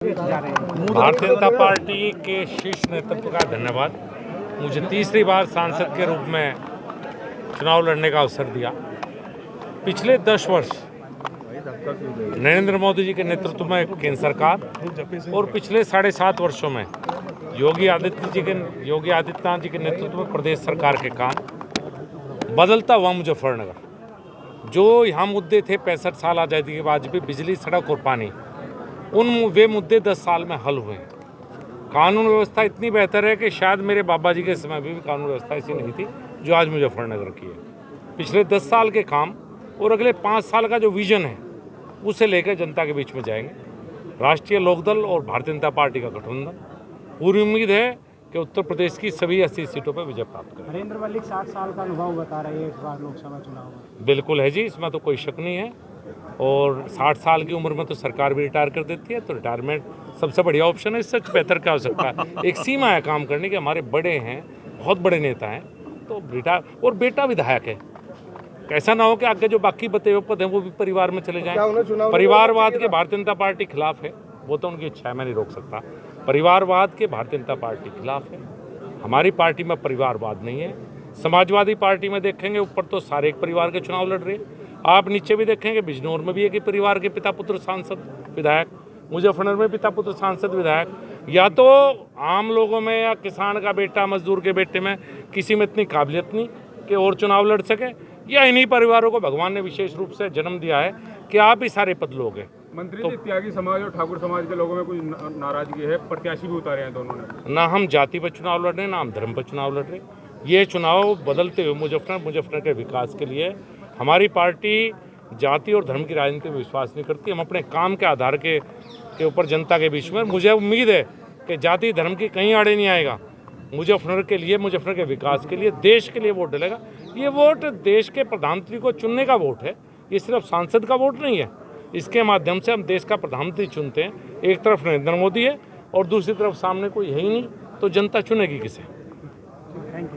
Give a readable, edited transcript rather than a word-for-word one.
Bharatiya Janata party के शीर्ष नेतृत्व का धन्यवाद। मुझे तीसरी बार सांसद के रूप में चुनाव लड़ने का अवसर दिया। पिछले 10 वर्ष नरेंद्र मोदी जी के नेतृत्व में केंद्र सरकार और पिछले 7.5 वर्षों में योगी आदित्यनाथ जी के नेतृत्व में प्रदेश सरकार के काम, बदलता हुआ मुजफ्फरनगर, जो यहाँ मुद्दे थे 65 साल आज़ादी के बाद भी, बिजली, सड़क और पानी, वे मुद्दे 10 साल में हल हुए। कानून व्यवस्था इतनी बेहतर है कि शायद मेरे बाबा जी के समय भी कानून व्यवस्था ऐसी नहीं थी जो आज मुजफ्फरनगर की है। पिछले 10 साल के काम और अगले 5 साल का जो विजन है उसे लेकर जनता के बीच में जाएंगे। राष्ट्रीय लोकदल और भारतीय जनता पार्टी का गठबंधन, पूरी उम्मीद है कि उत्तर प्रदेश की सभी 80 सीटों पर विजय प्राप्त करें। नरेंद्र मल्लिक 60 साल का अनुभव बता रहे हैं इस बार लोकसभा चुनाव में। बिल्कुल है जी, इसमें तो कोई शक नहीं है। और 60 साल की उम्र में तो सरकार भी रिटायर कर देती है, तो रिटायरमेंट सबसे बढ़िया ऑप्शन है। इससे बेहतर क्या हो सकता है। एक सीमा है काम करने की, हमारे बड़े हैं, बहुत बड़े नेता हैं, तो रिटायर, और बेटा विधायक है। ऐसा ना हो कि आगे जो बाकी बते हुए पद हैं वो भी परिवार में चले जाएं। परिवारवाद के भारतीय जनता पार्टी खिलाफ है, वो तो उनकी इच्छा है, मैं नहीं रोक सकता। परिवारवाद के भारतीय जनता पार्टी खिलाफ है। हमारी पार्टी में परिवारवाद नहीं है। समाजवादी पार्टी में देखेंगे ऊपर तो सारे एक परिवार के चुनाव लड़ रहे हैं, आप नीचे भी देखेंगे बिजनौर में भी एक ही परिवार के पिता पुत्र सांसद विधायक, मुजफ्फरनगर में पिता पुत्र सांसद विधायक। या तो आम लोगों में या किसान का बेटा, मजदूर के बेटे में किसी में इतनी काबिलियत नहीं कि और चुनाव लड़ सके, या इन्हीं परिवारों को भगवान ने विशेष रूप से जन्म दिया है कि आप ही सारे पद लोग हैं। मंत्री जी, त्यागी समाज और ठाकुर समाज के लोगों में कुछ नाराजगी है, प्रत्याशी भी उतारे हैं दोनों ने। ना हम जाति पर चुनाव लड़ रहे हैं, ना हम धर्म पर चुनाव लड़ रहे हैं। ये चुनाव बदलते हुए मुजफ्फरनगर के विकास के लिए। हमारी पार्टी जाति और धर्म की राजनीति में विश्वास नहीं करती। हम अपने काम के आधार के ऊपर जनता के बीच में, मुझे उम्मीद है कि जाति धर्म की कहीं आड़े नहीं आएगा। मुजफ्फरनगर के लिए, मुजफ्फरनगर के विकास के लिए, देश के लिए वोट डलेगा। ये वोट देश के प्रधानमंत्री को चुनने का वोट है, ये सिर्फ सांसद का वोट नहीं है। इसके माध्यम से हम देश का प्रधानमंत्री चुनते हैं। एक तरफ नरेंद्र मोदी है और दूसरी तरफ सामने कोई है ही नहीं, तो जनता चुनेगी किसे। Thank you.